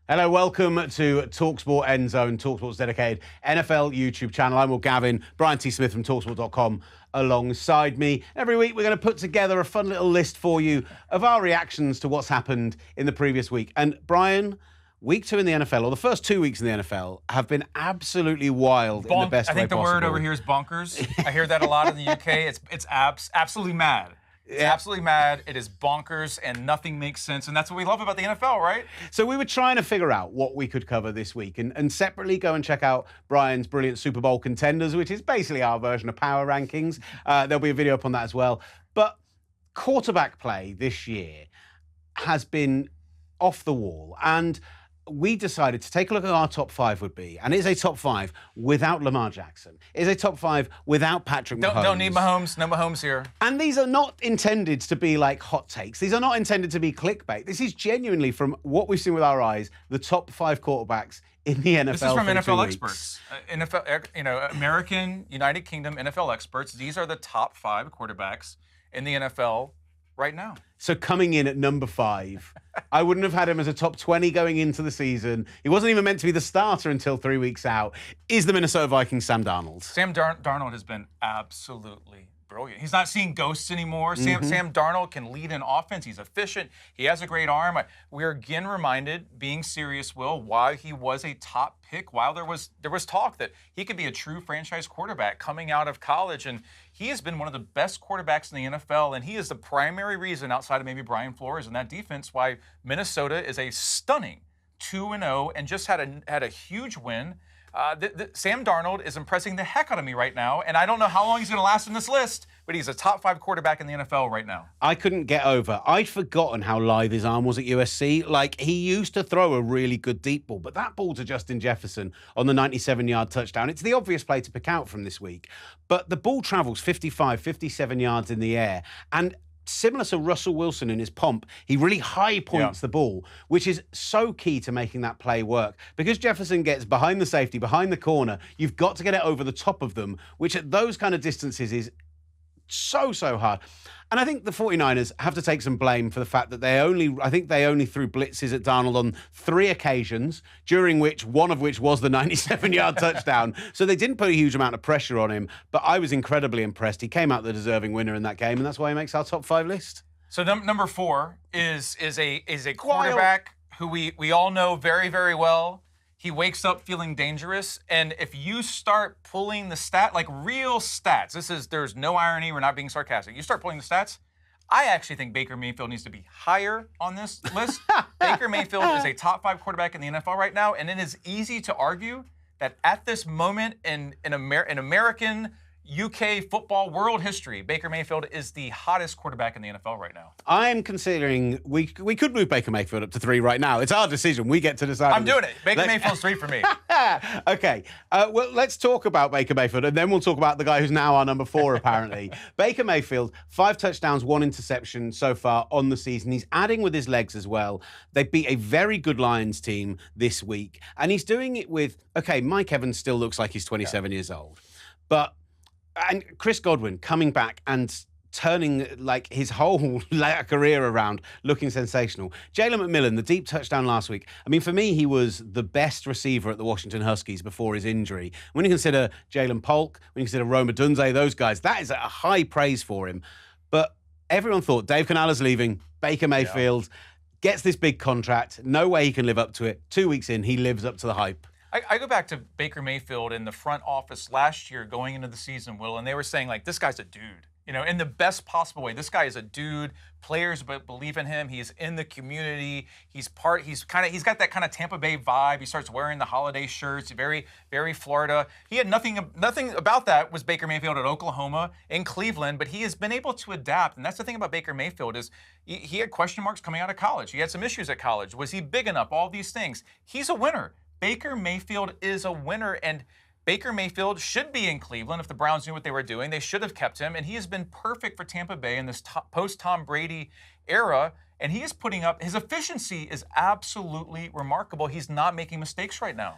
Hello, welcome to talkSPORT End Zone, talkSPORT's dedicated NFL YouTube channel. I'm Will Gavin, Brian T. Smith from talkSPORT.com alongside me. Every week we're going to put together a fun little list for you of our reactions to what's happened in the previous week. And Brian, week 2 in the NFL, or the first 2 weeks in the NFL, have been absolutely wild in the best way possible. I think the word over here is bonkers. I hear that a lot in the UK. It's absolutely mad. It's absolutely mad. It is bonkers, and nothing makes sense. And that's what we love about the NFL, right? So we were trying to figure out what we could cover this week, and separately go and check out Brian's brilliant Super Bowl contenders, which is basically our version of power rankings. There'll be a video up on that as well. But quarterback play this year has been off the wall, and we decided to take a look at our top 5 would be, and it is a top 5 without Lamar Jackson. It is a top 5 without Patrick Mahomes. Don't need Mahomes. No Mahomes here. And these are not intended to be like hot takes. These are not intended to be clickbait. This is genuinely, from what we've seen with our eyes, the top 5 quarterbacks in the NFL. This is from NFL experts. NFL, American, United Kingdom NFL experts. These are the top 5 quarterbacks in the NFL right now. So coming in at number 5, I wouldn't have had him as a top 20 going into the season. He wasn't even meant to be the starter until 3 weeks out. Is the Minnesota Vikings Sam Darnold? Sam Darnold has been absolutely brilliant. He's not seeing ghosts anymore. Sam Darnold can lead an offense. He's efficient. He has a great arm. We're again reminded, being serious, Will, why he was a top pick, while there was talk that he could be a true franchise quarterback coming out of college. And he has been one of the best quarterbacks in the NFL, and he is the primary reason, outside of maybe Brian Flores and that defense, why Minnesota is a stunning 2-0 and just had a huge win. Sam Darnold is impressing the heck out of me right now, and I don't know how long he's going to last in this list, but he's a top 5 quarterback in the NFL right now. I couldn't get over. I'd forgotten how lithe his arm was at USC. Like, he used to throw a really good deep ball, but that ball to Justin Jefferson on the 97-yard touchdown, it's the obvious play to pick out from this week. But the ball travels 55, 57 yards in the air, and similar to Russell Wilson in his pomp, he really high points the ball, which is so key to making that play work. Because Jefferson gets behind the safety, behind the corner, you've got to get it over the top of them, which at those kind of distances is so hard. And I think the 49ers have to take some blame for the fact that they only threw blitzes at Darnold on 3 occasions, during which one of which was the 97-yard touchdown. So they didn't put a huge amount of pressure on him, but I was incredibly impressed. He came out the deserving winner in that game, and that's why he makes our top 5 list. So number 4 is a quarterback who we all know very, very well. He wakes up feeling dangerous, and if you start pulling the like real stats, there's no irony, we're not being sarcastic. You start pulling the stats, I actually think Baker Mayfield needs to be higher on this list. Baker Mayfield is a top 5 quarterback in the NFL right now, and it is easy to argue that at this moment in American UK football world history, Baker Mayfield is the hottest quarterback in the NFL right now. I'm considering we could move Baker Mayfield up to 3 right now. It's our decision. We get to decide. I'm doing it. Baker Mayfield's 3 for me. Okay. Well, let's talk about Baker Mayfield, and then we'll talk about the guy who's now our number 4, apparently. Baker Mayfield, 5 touchdowns, 1 interception so far on the season. He's adding with his legs as well. They beat a very good Lions team this week, and he's doing it with, Mike Evans still looks like he's 27 years old, but and Chris Godwin coming back and turning like his whole career around, looking sensational. Jalen McMillan, the deep touchdown last week. I mean, for me, he was the best receiver at the Washington Huskies before his injury. When you consider Jalen Polk, when you consider Rome Odunze, those guys, that is a high praise for him. But everyone thought Dave Canales leaving, Baker Mayfield gets this big contract. No way he can live up to it. 2 weeks in, he lives up to the hype. I go back to Baker Mayfield in the front office last year going into the season, Will, and they were saying, like, this guy's a dude. In the best possible way. This guy is a dude. Players believe in him. He's in the community. He's got that kind of Tampa Bay vibe. He starts wearing the holiday shirts, very, very Florida. He had nothing about that was Baker Mayfield at Oklahoma, in Cleveland, but he has been able to adapt. And that's the thing about Baker Mayfield is he had question marks coming out of college. He had some issues at college. Was he big enough? All these things. He's a winner. Baker Mayfield is a winner, and Baker Mayfield should be in Cleveland if the Browns knew what they were doing. They should have kept him, and he has been perfect for Tampa Bay in this post-Tom Brady era. And he is putting up, his efficiency is absolutely remarkable. He's not making mistakes right now.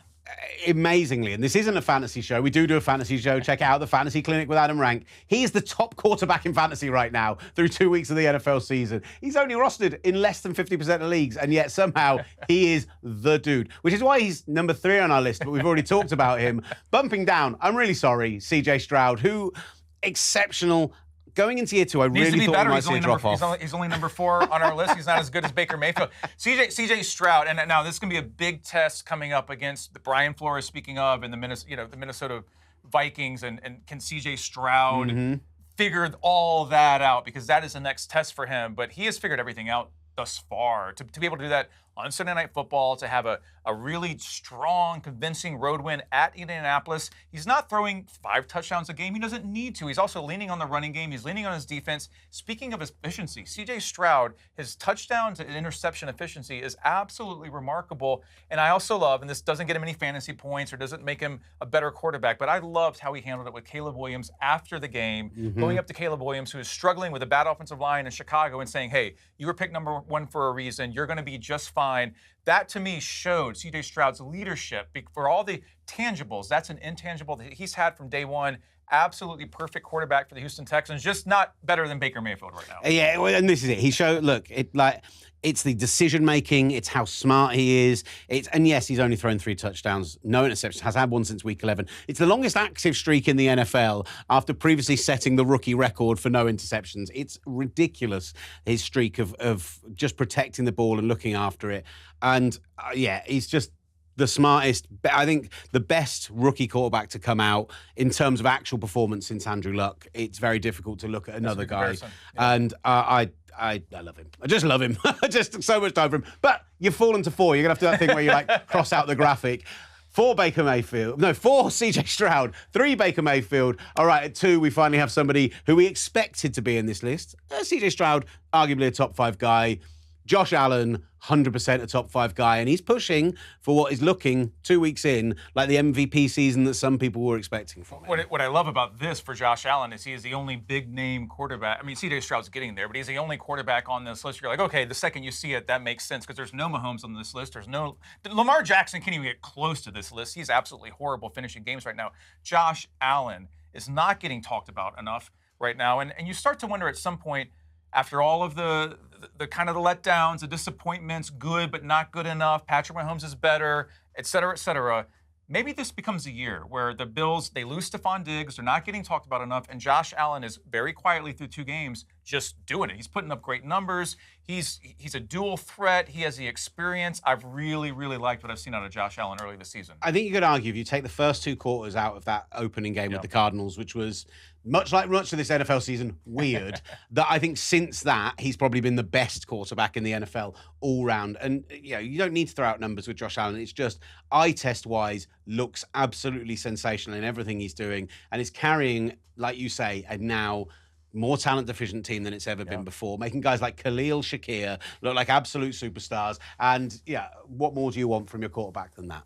Amazingly, and this isn't a fantasy show. We do a fantasy show. Check out the Fantasy Clinic with Adam Rank. He is the top quarterback in fantasy right now through 2 weeks of the NFL season. He's only rostered in less than 50% of leagues, and yet somehow he is the dude, which is why he's number 3 on our list, but we've already talked about him. Bumping down, I'm really sorry, CJ Stroud, who, exceptional. Going into year 2, I really thought we might see a drop-off. He's only number 4 on our list. He's not as good as Baker Mayfield. CJ Stroud, and now this is going to be a big test coming up against the Brian Flores, speaking of, and the Minnesota Vikings, and can CJ Stroud figure all that out, because that is the next test for him. But he has figured everything out thus far. To be able to do that on Sunday Night Football, to have a really strong, convincing road win at Indianapolis. He's not throwing 5 touchdowns a game. He doesn't need to. He's also leaning on the running game. He's leaning on his defense. Speaking of efficiency, CJ Stroud, his touchdown to interception efficiency is absolutely remarkable. And I also love, and this doesn't get him any fantasy points or doesn't make him a better quarterback, but I loved how he handled it with Caleb Williams after the game, going up to Caleb Williams, who is struggling with a bad offensive line in Chicago, and saying, hey, you were picked number 1 for a reason. You're going to be just fine. That, to me, showed C.J. Stroud's leadership. For all the tangibles, that's an intangible that he's had from day one. Absolutely perfect quarterback for the Houston Texans, just not better than Baker Mayfield right now. Yeah, well, and this is it. He showed, look, it's the decision-making, it's how smart he is. And yes, he's only thrown 3 touchdowns, no interceptions, has had 1 since week 11. It's the longest active streak in the NFL after previously setting the rookie record for no interceptions. It's ridiculous, his streak of just protecting the ball and looking after it. And yeah, he's just the smartest, I think the best rookie quarterback to come out in terms of actual performance since Andrew Luck. It's very difficult to look at another guy. Yeah. And I love him. I just love him. Just so much time for him. But you've fallen to 4. You're going to have to do that thing where you like cross out the graphic. 4 CJ Stroud, 3 Baker Mayfield. All right, at 2, we finally have somebody who we expected to be in this list. CJ Stroud, arguably a top 5 guy. Josh Allen, 100% a top 5 guy, and he's pushing for what is looking 2 weeks in like the MVP season that some people were expecting from him. What I love about this for Josh Allen is he is the only big-name quarterback. I mean, C.J. Stroud's getting there, but he's the only quarterback on this list. You're like, okay, the second you see it, that makes sense, because there's no Mahomes on this list. There's no Lamar Jackson can't even get close to this list. He's absolutely horrible finishing games right now. Josh Allen is not getting talked about enough right now, and you start to wonder at some point, after all of the kind of the letdowns, the disappointments, good but not good enough, Patrick Mahomes is better, et cetera, maybe this becomes a year where the Bills, they lose Stephon Diggs, they're not getting talked about enough, and Josh Allen is very quietly through 2 games just doing it. He's putting up great numbers. He's a dual threat. He has the experience. I've really, really liked what I've seen out of Josh Allen early this season. I think you could argue if you take the first 2 quarters out of that opening game with the Cardinals, which was much of this NFL season, weird, that I think since that, he's probably been the best quarterback in the NFL all round. And you don't need to throw out numbers with Josh Allen. It's just eye test-wise, looks absolutely sensational in everything he's doing, and is carrying, like you say, a now more talent-deficient team than it's ever been before, making guys like Khalil Shakir look like absolute superstars. And what more do you want from your quarterback than that?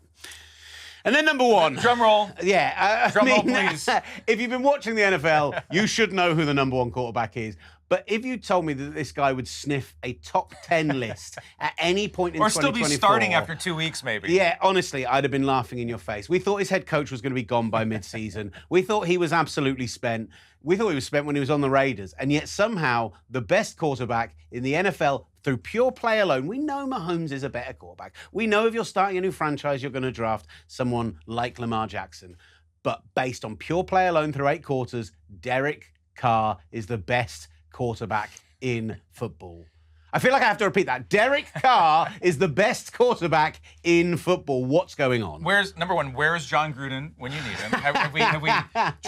And then number 1. Drum roll. Yeah. Drum roll, please. If you've been watching the NFL, you should know who the number 1 quarterback is. But if you told me that this guy would sniff a top 10 list at any point in 2024... Or still be starting after 2 weeks, maybe. Yeah, honestly, I'd have been laughing in your face. We thought his head coach was going to be gone by mid-season. We thought he was absolutely spent. We thought he was spent when he was on the Raiders. And yet somehow the best quarterback in the NFL through pure play alone, we know Mahomes is a better quarterback. We know if you're starting a new franchise, you're going to draft someone like Lamar Jackson. But based on pure play alone through 8 quarters, Derek Carr is the best quarterback in football. I feel like I have to repeat that. Derek Carr is the best quarterback in football. What's going on? Number 1, where's John Gruden when you need him? Have we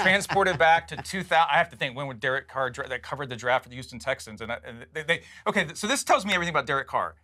transported back to 2000? I have to think, when would Derek Carr that covered the draft for the Houston Texans? Okay, so this tells me everything about Derek Carr.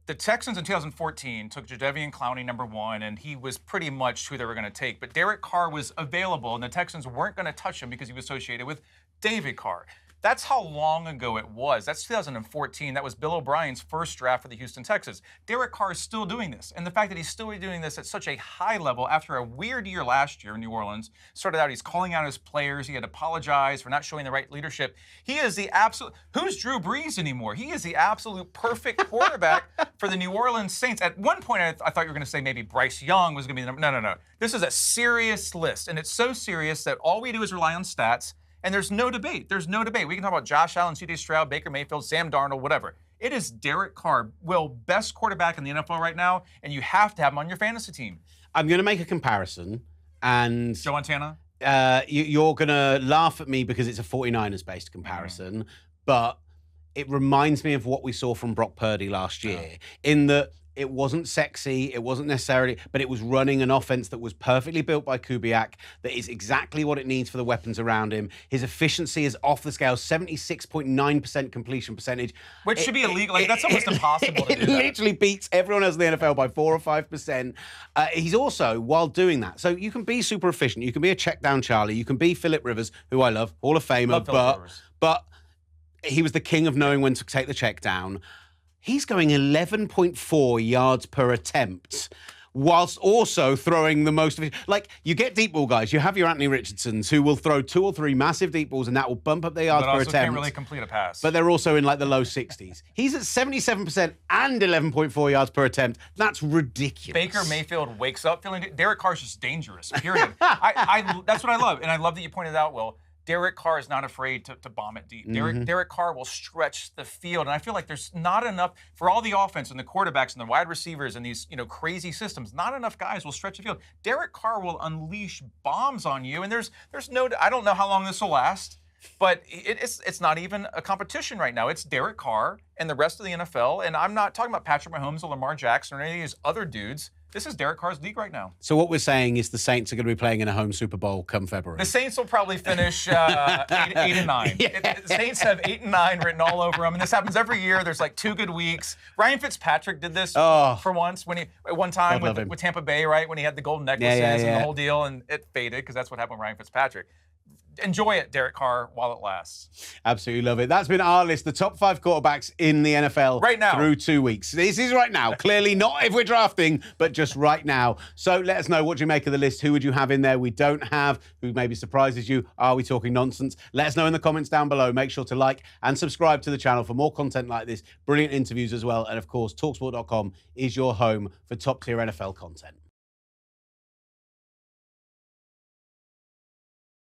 The Texans in 2014 took Jadeveon Clowney number 1, and he was pretty much who they were going to take. But Derek Carr was available, and the Texans weren't going to touch him because he was associated with David Carr. That's how long ago it was. That's 2014. That was Bill O'Brien's first draft for the Houston Texans. Derek Carr is still doing this. And the fact that he's still doing this at such a high level after a weird year last year in New Orleans, started out, he's calling out his players. He had to apologize for not showing the right leadership. He is the absolute, who's Drew Brees anymore? He is the absolute perfect quarterback for the New Orleans Saints. At one point, I thought you were going to say maybe Bryce Young was going to be the number. No. This is a serious list. And it's so serious that all we do is rely on stats. And there's no debate. There's no debate. We can talk about Josh Allen, C.J. Stroud, Baker Mayfield, Sam Darnold, whatever. It is Derek Carr, best quarterback in the NFL right now, and you have to have him on your fantasy team. I'm going to make a comparison, and Joe Montana? You're going to laugh at me because it's a 49ers-based comparison, but it reminds me of what we saw from Brock Purdy last year, in that it wasn't sexy, it wasn't necessarily, but it was running an offense that was perfectly built by Kubiak, that is exactly what it needs for the weapons around him. His efficiency is off the scale, 76.9% completion percentage. Which should be illegal. That's almost impossible to do It literally beats everyone else in the NFL by 4 or 5%. He's also, while doing that, so you can be super efficient, you can be a check down Charlie, you can be Phillip Rivers, who I love, Hall of Famer, but he was the king of knowing when to take the check down. He's going 11.4 yards per attempt, whilst also throwing the most. Like, you get deep ball guys, you have your Anthony Richardsons who will throw 2 or 3 massive deep balls, and that will bump up their yards per attempt. But also can't really complete a pass. But they're also in like the low 60s. He's at 77% and 11.4 yards per attempt. That's ridiculous. Baker Mayfield wakes up feeling. Derek Carr's just dangerous. Period. That's what I love, and I love that you pointed out, Will. Derek Carr is not afraid to bomb it deep. Derek Carr will stretch the field, and I feel like there's not enough for all the offense and the quarterbacks and the wide receivers and these crazy systems. Not enough guys will stretch the field. Derek Carr will unleash bombs on you, and there's no. I don't know how long this will last, but it's not even a competition right now. It's Derek Carr and the rest of the NFL, and I'm not talking about Patrick Mahomes or Lamar Jackson or any of these other dudes. This is Derek Carr's league right now. So what we're saying is the Saints are going to be playing in a home Super Bowl come February. The Saints will probably finish 8-9. The Saints have 8-9 written all over them, and this happens every year. There's like 2 good weeks. Ryan Fitzpatrick did this for once one time with Tampa Bay, right, when he had the golden necklaces and the whole deal, and it faded because that's what happened with Ryan Fitzpatrick. Enjoy it, Derek Carr, while it lasts. Absolutely love it. That's been our list, the top 5 quarterbacks in the NFL right now through 2 weeks. This is right now. Clearly not if we're drafting, but just right now. So let us know, what do you make of the list? Who would you have in there we don't have? Who maybe surprises you? Are we talking nonsense? Let us know in the comments down below. Make sure to like and subscribe to the channel for more content like this. Brilliant interviews as well. And of course, talksport.com is your home for top-tier NFL content.